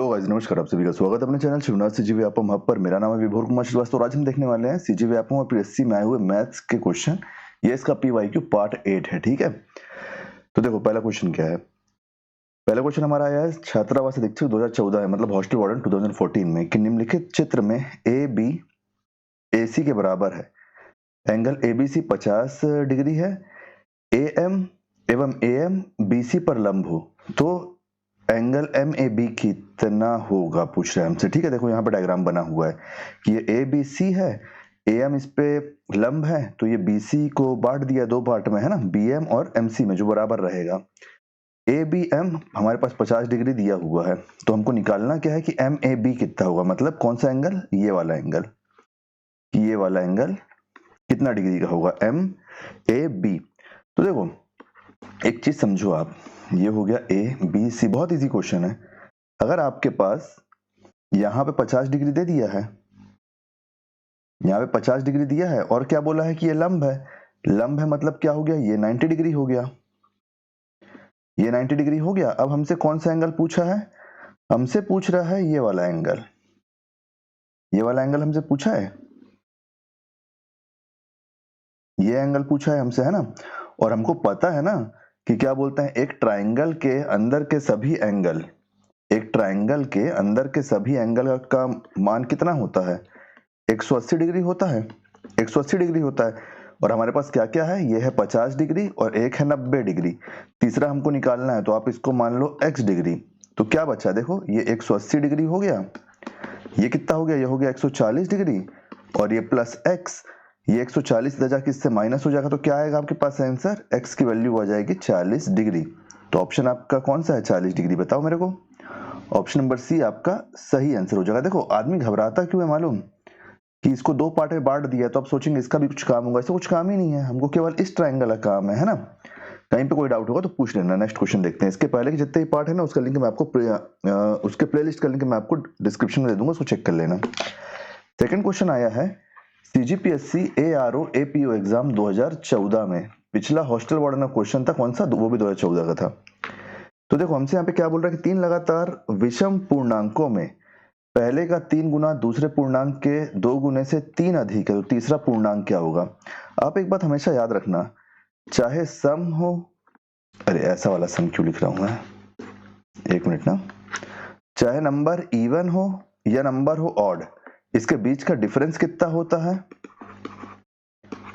Hello guys, नमस्कार। आप सभी का स्वागत है अपने चैनल शिवनाथ सीजीवी आपम हब पर। मेरा नाम है विभोर कुमार श्रीवास्तव और आज हम देखने वाले हैं सीजीवी आपम और पीएससी में आए हुए मैथ्स के क्वेश्चन। ये इसका पीवाईक्यू पार्ट 8 है, ठीक है। तो देखो पहला क्वेश्चन क्या है। पहला क्वेश्चन हमारा आया है छात्रावास अधीक्षक 2014 है, मतलब हॉस्टल वार्डन 2014 में कि निम्नलिखित चित्र में ए बी ए सी के बराबर है। एंगल एबीसी 50 डिग्री है, एएम एवं एएम बीसी पर लंब हो तो एंगल एम ए बी कितना होगा, पूछ रहे हैं हमसे। ठीक है, देखो यहाँ पे डायग्राम बना हुआ है कि ये ए बी सी है, ए एम इस पे लंब है, तो ये बी सी को बांट दिया दो पार्ट में, है ना, बी एम और एम सी में, जो बराबर रहेगा। ए बी एम हमारे पास 50 डिग्री दिया हुआ है, तो हमको निकालना क्या है कि एम ए बी कितना होगा, मतलब कौन सा एंगल, ये वाला एंगल, ये वाला एंगल कितना डिग्री का होगा, एम ए बी। तो देखो एक चीज समझो आप, ये हो गया ए बी सी, बहुत इजी क्वेश्चन है। अगर आपके पास यहां पे 50 डिग्री दे दिया है, यहाँ पे 50 डिग्री दिया है और क्या बोला है कि ये लंब है, लंब है मतलब क्या हो गया, ये 90 डिग्री हो गया, ये 90 डिग्री हो गया। अब हमसे कौन सा एंगल पूछा है, हमसे पूछ रहा है ये वाला एंगल, ये वाला एंगल हमसे पूछा है, ये एंगल पूछा है हमसे, है ना। और हमको पता है ना कि क्या बोलते हैं, एक ट्राइंगल के अंदर के सभी एंगल, एक ट्राइंगल के अंदर के सभी एंगल का मान कितना होता है, 180 डिग्री होता है, 180 डिग्री होता है। और हमारे पास क्या क्या है, ये है 50 डिग्री और एक है 90 डिग्री, तीसरा हमको निकालना है, तो आप इसको मान लो x डिग्री। तो क्या बचा, देखो ये 180 डिग्री हो गया, ये कितना हो गया, ये हो गया 140 डिग्री, और ये प्लस x, ये 140 इधर जाके इससे माइनस हो जाएगा, तो क्या आएगा आपके पास आंसर, x की वैल्यू आ जाएगी 40 डिग्री। तो ऑप्शन आपका कौन सा है, 40 डिग्री, बताओ मेरे को। ऑप्शन नंबर सी आपका सही आंसर हो जाएगा। देखो आदमी घबराता क्यों है मालूम, कि इसको दो पार्ट में बांट दिया तो आप सोचेंगे इसका भी कुछ काम होगा, इससे कुछ काम ही नहीं है, हमको केवल इस ट्रायंगल का काम है ना। कहीं पे कोई डाउट होगा तो पूछ लेना। नेक्स्ट क्वेश्चन देखते हैं। इसके पहले के जितने भी पार्ट है ना, उसका लिंक मैं आपको उसके प्लेलिस्ट का लिंक मैं आपको डिस्क्रिप्शन में दे दूंगा, उसको चेक कर लेना। सेकंड क्वेश्चन आया है सीजीपीएससी एआरओ एपीओ एग्जाम 2014 में पिछला हॉस्टल वार्डन का क्वेश्चन था, कौन सा, वो भी 2014 का था। तो देखो हमसे यहाँ पे क्या बोल रहा है कि 3 लगातार विषम पूर्णांकों में पहले का 3 गुना दूसरे पूर्णांक के 2 गुने से 3 अधिक है, तो तीसरा पूर्णांक क्या होगा। आप एक बात हमेशा याद रखना, चाहे सम हो, अरे ऐसा वाला सम क्यों लिख रहा हूं मैं, एक मिनट ना, चाहे नंबर इवन हो या नंबर हो ऑड, इसके बीच का डिफरेंस कितना होता है,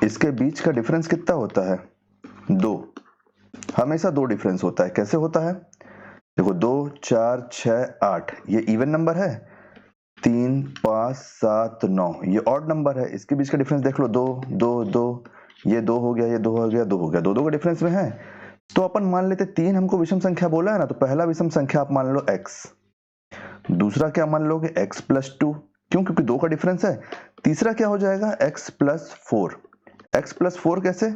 इसके बीच का डिफरेंस कितना होता है, 2, हमेशा 2 डिफरेंस होता है। कैसे होता है, देखो 2 4 6 8 ये इवन नंबर है, 3 5 7 9 ये ऑड नंबर है, इसके बीच का डिफरेंस देख लो, 2 2 2, ये 2 हो गया, ये 2 हो गया, 2 हो गया, 2 2 का डिफरेंस में है। तो अपन मान लेते 3 हमको विषम संख्या बोला है ना, तो पहला विषम संख्या आप मान लो x, दूसरा क्या मान लोगे x प्लस 2, क्यों, क्योंकि 2 का डिफरेंस है। तीसरा क्या हो जाएगा x प्लस 4, x प्लस 4 कैसे,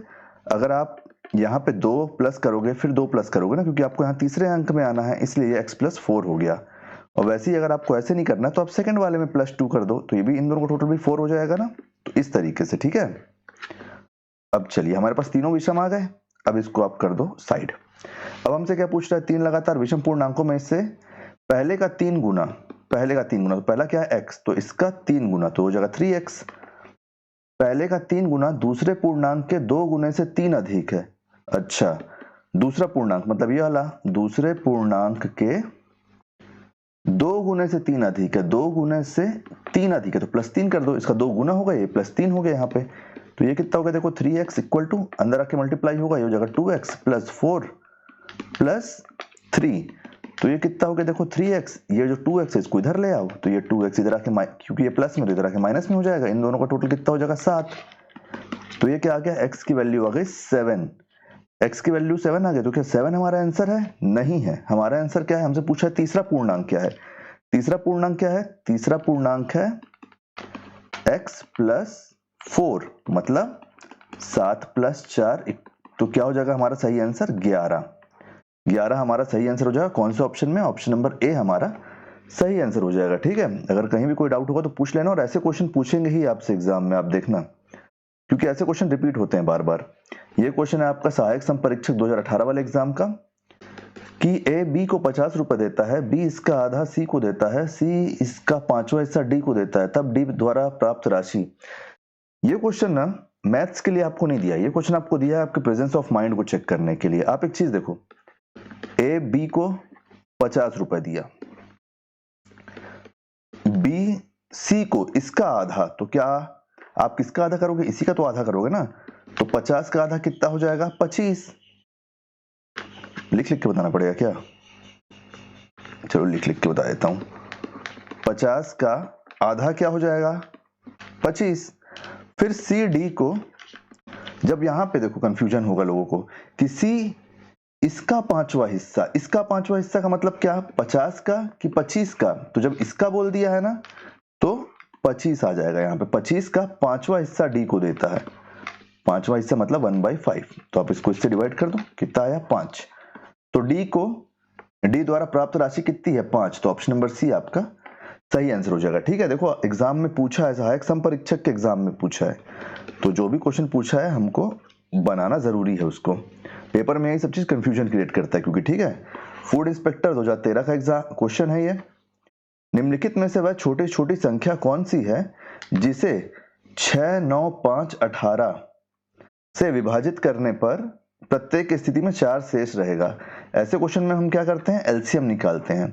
अगर आप यहाँ पे 2 प्लस करोगे फिर 2 प्लस करोगे ना, क्योंकि आपको यहाँ तीसरे अंक में आना है, इसलिए ये x प्लस 4 हो गया। और वैसे ही अगर आपको ऐसे नहीं करना तो आप सेकंड वाले में प्लस 2 कर दो, तो ये भी इन दोनों का टोटल भी 4 हो जाएगा ना, तो इस तरीके से, ठीक है। अब चलिए हमारे पास तीनों विषम आ गए, अब इसको आप कर दो साइड। अब हमसे क्या पूछ रहा है, 3 लगातार विषम पूर्णांकों में से पहले का 3 गुना, पहले का 3 गुना, तो पहला क्या है x, तो इसका 3 गुना तो हो जाएगा 3x, पहले का 3 गुना दूसरे पूर्णांक के 2 गुने से 3 अधिक है। अच्छा, दूसरा पूर्णांक मतलब ये वाला, दूसरे पूर्णांक के 2 गुने से 3 अधिक है, 2 गुने से 3 अधिक है, तो प्लस 3 कर दो, इसका 2 गुना होगा, ये प्लस 3 हो गया यहाँ पे, तो ये कितना होगा, देखो 3x इक्वल टू अंदर आके मल्टीप्लाई होगा, ये हो जाएगा 2x प्लस 4 प्लस 3, तो ये कितना हो गया, देखो 3x, ये जो 2x है इसको इधर ले आओ, तो ये 2x इधर आके, क्योंकि ये प्लस में तो इधर आके माइनस में हो जाएगा, इन दोनों का टोटल कितना हो जाएगा 7, तो ये क्या आ गया, x की वैल्यू आ गई 7, x की वैल्यू 7 आ गई। तो क्या 7 हमारा आंसर है, नहीं है, हमारा आंसर क्या है, हमसे पूछा है तीसरा पूर्णांक क्या है, तीसरा पूर्णांक क्या है, तीसरा पूर्णांक है x प्लस 4, मतलब 7 प्लस 4, तो क्या हो जाएगा हमारा सही आंसर 11, 11 हमारा सही आंसर हो जाएगा, कौन से ऑप्शन में, ऑप्शन नंबर ए हमारा सही आंसर हो जाएगा, ठीक है। अगर कहीं भी कोई डाउट होगा तो पूछ लेना, और ऐसे क्वेश्चन पूछेंगे ही आपसे एग्जाम में, आप देखना, क्योंकि ऐसे क्वेश्चन रिपीट होते हैं बार बार। ये क्वेश्चन है आपका सहायक सम परीक्षक 2018 वाले एग्जाम का, कि ए बी को 50 रुपए देता है, बी इसका आधा सी को देता है, सी इसका 5वां हिस्सा डी को देता है, तब डी द्वारा प्राप्त राशि। ये क्वेश्चन ना मैथ्स के लिए आपको नहीं दिया, ये क्वेश्चन आपको दिया है आपके प्रेजेंस ऑफ माइंड को चेक करने के लिए। आप एक चीज देखो, ए बी को 50 रुपए दिया, बी सी को इसका आधा, तो क्या आप किसका आधा करोगे? इसी का तो आधा करोगे ना, तो 50 का आधा कितना हो जाएगा? 25। लिख लिख के बताना पड़ेगा क्या? चलो लिख लिख के बता देता हूं। 50 का आधा क्या हो जाएगा? 25। फिर सी डी को, जब यहां पे देखो कंफ्यूजन होगा लोगों को कि सी इसका 5वां हिस्सा, इसका 5वां हिस्सा का मतलब क्या? 50 का कि 25 का? तो जब इसका बोल दिया है ना तो 25 आ जाएगा यहाँ पे। 25 का 5वां हिस्सा डी को देता है, 5वां हिस्सा मतलब 1/5। तो आप इसको इससे डिवाइड कर दो, कितना आया? 5। तो डी द्वारा प्राप्त राशि कितनी है? 5। तो ऑप्शन नंबर सी आपका सही आंसर हो जाएगा। ठीक है, देखो एग्जाम में पूछा है, सहायक संपरीक्षक के एग्जाम में पूछा है, तो जो भी क्वेश्चन पूछा है हमको बनाना जरूरी है उसको। पेपर में यही सब चीज कंफ्यूजन क्रिएट करता है, क्योंकि ठीक है फूड इंस्पेक्टर 2013 का एग्जाम क्वेश्चन है ये। निम्नलिखित में से वह छोटी छोटी संख्या कौन सी है जिसे 6, 9, 5, 18 से विभाजित करने पर प्रत्येक स्थिति में 4 शेष रहेगा? ऐसे क्वेश्चन में हम क्या करते हैं? एलसीएम निकालते हैं,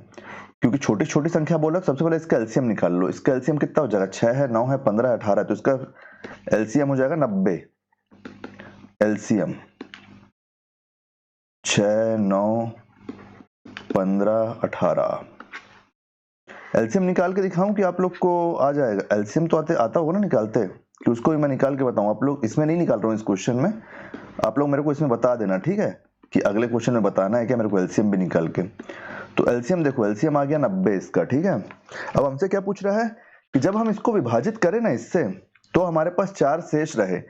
क्योंकि छोटी छोटी संख्या बोला, सबसे पहले इसका एलसीएम निकाल लो। इसका एलसीएम कितना हो जाएगा? 6 है, 9 है, 15 है, 18 है, तो इसका एलसीएम हो जाएगा 90। एलसीएम 6, 9, 15, 18। एलसीएम निकाल के दिखाऊं कि आप लोग को आ जाएगा? एलसीएम तो आता होगा ना निकालते, कि उसको भी मैं निकाल के बताऊं? आप लोग इसमें नहीं निकाल रहा हूं, इस क्वेश्चन में आप लोग मेरे को इसमें बता देना, ठीक है, कि अगले क्वेश्चन में बताना है क्या मेरे को एलसीएम भी निकाल के। तो एलसीएम देखो, एलसीएम आ गया 90 इसका। ठीक है, अब हमसे क्या पूछ रहा है कि जब हम इसको विभाजित करें ना इससे, तो हमारे पास 4 शेष रहे,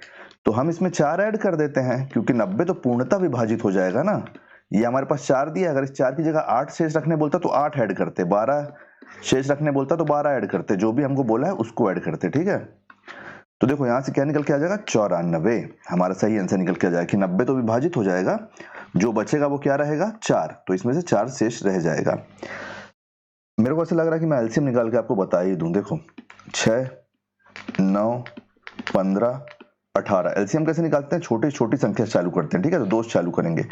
तो हम इसमें 4 ऐड कर देते हैं, क्योंकि 90 तो पूर्णतः विभाजित हो जाएगा ना। ये हमारे पास 4 दिया, अगर इस 4 की जगह 8 शेष रखने बोलता तो 8 ऐड करते, 12 शेष रखने बोलता तो 12 ऐड करते, जो भी हमको बोला है उसको ऐड करते। ठीक है, तो देखो यहां से क्या निकल के आ जाएगा? 94 हमारा सही आंसर निकल के आ जाएगा, कि 90 तो विभाजित हो जाएगा, जो बचेगा वो क्या रहेगा? 4। तो इसमें से 4 शेष रह जाएगा। मेरे को ऐसा लग रहा है कि मैं एलसीएम निकाल के आपको बता ही दूं। देखो 6, 9, 15, 18 एलसीएम कैसे निकालते हैं? छोटी छोटी संख्या चालू करते हैं। ठीक है, तो दोस्त चालू करेंगे,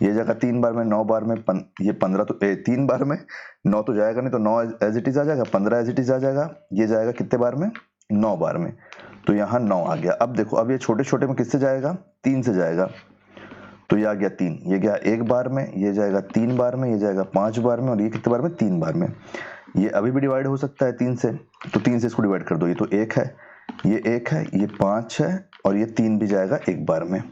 ये जाएगा 3 बार में, 9 बार में, ये 15 तो 3 बार में, 9 तो जाएगा नहीं, तो 9 एज इट इज आ जाएगा, 15 एज इट इज आ जाएगा, ये जाएगा कितने बार में? 9 बार में, तो यहाँ 9 आ गया। अब देखो, अब ये छोटे छोटे में किससे जाएगा? 3 से जाएगा, तो ये आ गया 3, ये गया 1 बार में, ये जाएगा 3 बार में, ये जाएगा 5 बार में, और ये कितने बार में? 3 बार में। ये अभी भी डिवाइड हो सकता है 3 से, तो 3 से इसको डिवाइड कर दो, ये तो 1 है, ये 1 है, ये 5 है, और ये 3 भी जाएगा 1 बार में।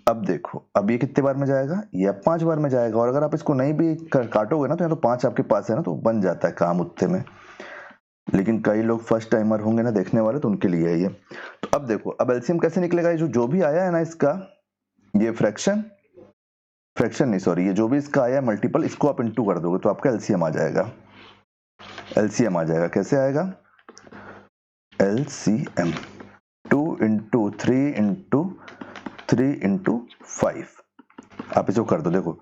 अब देखो, अब ये कितने बार में जाएगा? ये अब 5 बार में जाएगा, और अगर आप इसको नहीं भी काटोगे ना, तो यहाँ तो 5 आपके पास है ना, तो बन जाता है काम उतने में। लेकिन कई लोग फर्स्ट टाइमर होंगे ना देखने वाले, तो उनके लिए है ये। तो अब देखो, अब एलसीएम कैसे निकलेगा? ये जो भी आया है ना इसका, ये फ्रैक्शन नहीं सॉरी, ये जो भी इसका आया है मल्टीपल, इसको आप इनटू कर दोगे तो आपका एलसीएम आ जाएगा। एलसीएम आ जाएगा, कैसे आएगा? एलसीएम 2 × 3 × 3 × 5। आप इसको कर दो, देखो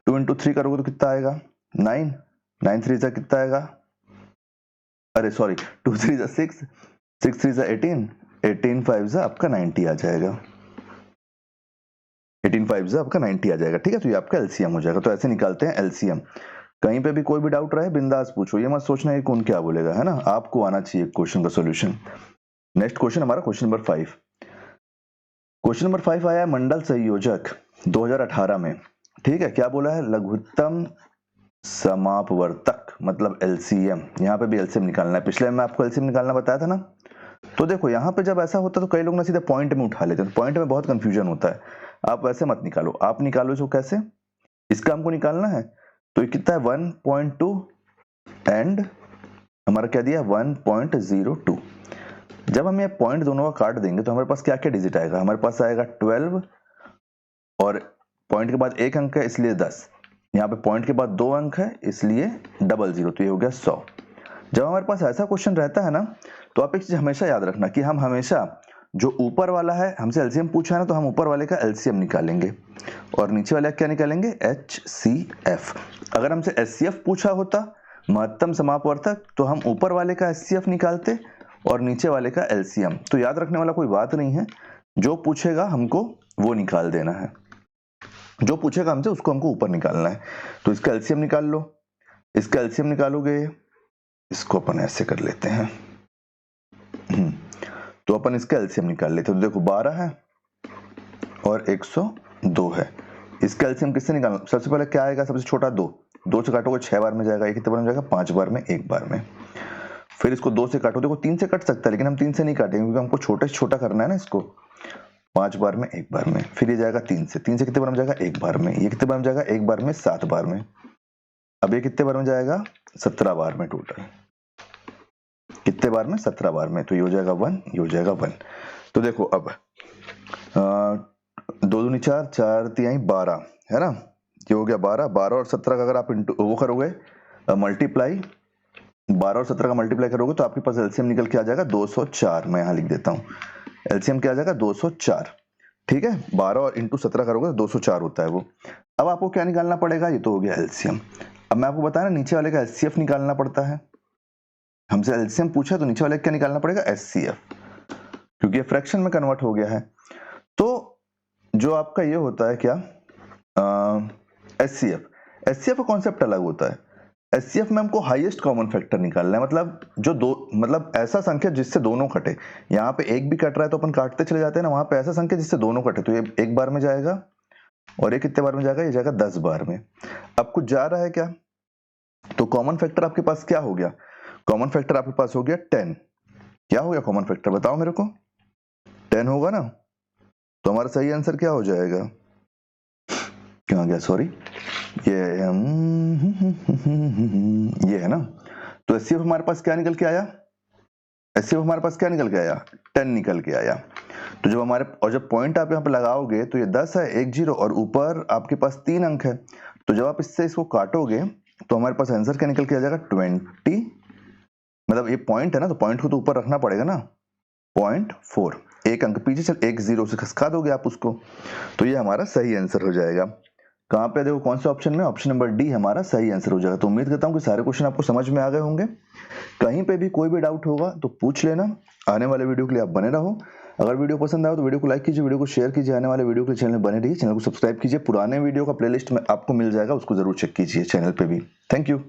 2 × 3 करोगे तो कितना आएगा? 9, 9 3 जा कितना आएगा? अरे सॉरी, 2 3 जा 6, 6 3 जा 18, 18 5 जा आपका 90 आ जाएगा, 18 5 जा आपका 90 आ जाएगा। ठीक है, तो ये आपका एलसीएम हो जाएगा। तो ऐसे निकालते हैं एलसीएम। कहीं पे भी कोई भी डाउट रहे बिंदास पूछो, ये मत सोचना है कौन क्या बोलेगा, है ना, आपको आना चाहिए क्वेश्चन का सॉल्यूशन। नेक्स्ट क्वेश्चन हमारा क्वेश्चन नंबर 5। क्वेश्चन नंबर 5 आया है मंडल संयोजक 2018 में। ठीक है, क्या बोला है? लघुत्तम समापवर्तक मतलब एलसीएम। यहाँ पे भी एलसीएम निकालना है, पिछले में आपको एलसीएम निकालना बताया था ना। तो देखो यहाँ पे जब ऐसा होता है तो कई लोग ना सीधे पॉइंट में उठा लेते हैं, तो पॉइंट में बहुत कंफ्यूजन होता है। आप वैसे मत निकालो, आप निकालो इसको कैसे? इसका हमको निकालना है, तो ये कितना है? 1.2 एंड हमारा क्या दिया? 1.02। जब हम ये पॉइंट दोनों का काट देंगे तो हमारे पास क्या क्या डिजिट आएगा? हमारे पास आएगा 12, और पॉइंट के बाद 1 अंक है इसलिए 10, यहाँ पे पॉइंट के बाद 2 अंक है इसलिए 00, तो ये हो गया 100। जब हमारे पास ऐसा क्वेश्चन रहता है ना, तो आप एक चीज हमेशा याद रखना कि हम हमेशा जो ऊपर वाला है हमसे एलसीएम पूछा है ना, तो हम ऊपर वाले का एलसीएम निकालेंगे और नीचे वाले का क्या निकालेंगे, HCF। अगर हमसे HCF पूछा होता महत्तम समापवर्तक, तो हम ऊपर वाले का HCF निकालते और नीचे वाले का एलसीएम। तो याद रखने वाला कोई बात नहीं है, जो पूछेगा हमको वो निकाल देना है, जो पूछेगा हमसे उसको हमको ऊपर निकालना है। तो इसका एलसीएम निकाल लो, इसका एलसीएम निकालोगे, इसको अपन ऐसे कर लेते हैं, तो अपन इसका एलसीएम निकाल लेते हैं। तो देखो 12 है और 102 है, इसका एलसीएम किससे निकालना, सबसे पहले क्या आएगा, सबसे छोटा 2, 2 से काटोगे 6 बार में जाएगा, ये कितने बार में जाएगा, 5 बार में, 1 बार में। फिर इसको 2 से काटो, देखो 3 से कट सकता है लेकिन हम 3 से नहीं काटेंगे क्योंकि हमको छोटे से छोटा करना है ना इसको, 5 बार में, 1 बार में। फिर ये जाएगा 3 से, 3 से कितने बार में जाएगा, 1 बार में। ये कितने बार में जाएगा, 1 बार में, 7 बार में। अब ये कितने बार में जाएगा, 17 बार में टोटल। कितने बार में, 17 बार में। तो ये हो जाएगा 1, ये हो जाएगा 1। तो देखो अब 2 दूनी 4, 4 तिहाई 12 है ना, ये हो गया 12। 12 और 17 का अगर आप वो करोगे मल्टीप्लाई, 12 और 17 का मल्टीप्लाई करोगे तो आपके पास एलसीएम निकल के आ जाएगा 204। मैं यहाँ लिख देता हूँ, एलसीएम क्या आ जाएगा, 204। ठीक है, 12 और इंटू 17 करोगे तो 204 होता है वो। अब आपको क्या निकालना पड़ेगा, ये तो हो गया एलसीएम। अब मैं आपको बताया ना, नीचे वाले का एचसीएफ निकालना पड़ता है। हमसे एलसीएम पूछा तो नीचे वाले का क्या निकालना पड़ेगा, एचसीएफ, क्योंकि ये फ्रैक्शन में कन्वर्ट हो गया है। तो जो आपका ये होता है क्या, एचसीएफ, एचसीएफ का कॉन्सेप्ट अलग होता है। एचसीएफ में हमको हाईएस्ट कॉमन फैक्टर निकालना है, मतलब जो दो, मतलब ऐसा संख्या जिससे दोनों कटे। यहाँ पे एक भी कट रहा है तो अपन काटते चले जाते हैं ना, वहां पे ऐसा संख्या जिससे दोनों कटे, तो ये 1 बार में जाएगा और ये कितने बार में जाएगा, ये जाएगा 10 बार में। अब कुछ जा रहा है क्या, तो कॉमन फैक्टर आपके पास क्या हो गया, कॉमन फैक्टर आपके पास हो गया 10। क्या हो गया कॉमन फैक्टर, बताओ मेरे को, 10 होगा ना। तो हमारा सही आंसर क्या हो जाएगा, क्या गया, सॉरी, ये है ना। तो एचसीएफ हमारे पास क्या निकल के आया, एचसीएफ हमारे पास क्या निकल के आया, 10 निकल के आया। तो जब हमारे, और जब पॉइंट आप यहाँ पे लगाओगे तो ये 10 है, 1 0 और ऊपर आपके पास 3 अंक है। तो जब आप इससे इसको काटोगे तो हमारे पास आंसर क्या निकल के आ जाएगा, 20। मतलब ये पॉइंट है ना, तो पॉइंट को तो ऊपर रखना पड़ेगा ना, 0.4, एक अंक पीछे चल, 1 0 से खसका दोगे आप उसको, तो ये हमारा सही आंसर हो जाएगा। कहाँ पे देखो, कौन से ऑप्शन में, ऑप्शन नंबर डी हमारा सही आंसर हो जाएगा। तो उम्मीद करता हूँ कि सारे क्वेश्चन आपको समझ में आ गए होंगे। कहीं पे भी कोई भी डाउट होगा तो पूछ लेना, आने वाले वीडियो के लिए आप बने रहो। अगर वीडियो पसंद आए तो वीडियो को लाइक कीजिए, वीडियो को शेयर कीजिए, आने वाले वीडियो के चैनल में बने रहिए, चैनल को सब्सक्राइब कीजिए। पुराने वीडियो का प्लेलिस्ट में आपको मिल जाएगा, उसको जरूर चेक कीजिए चैनल पे भी। Thank you.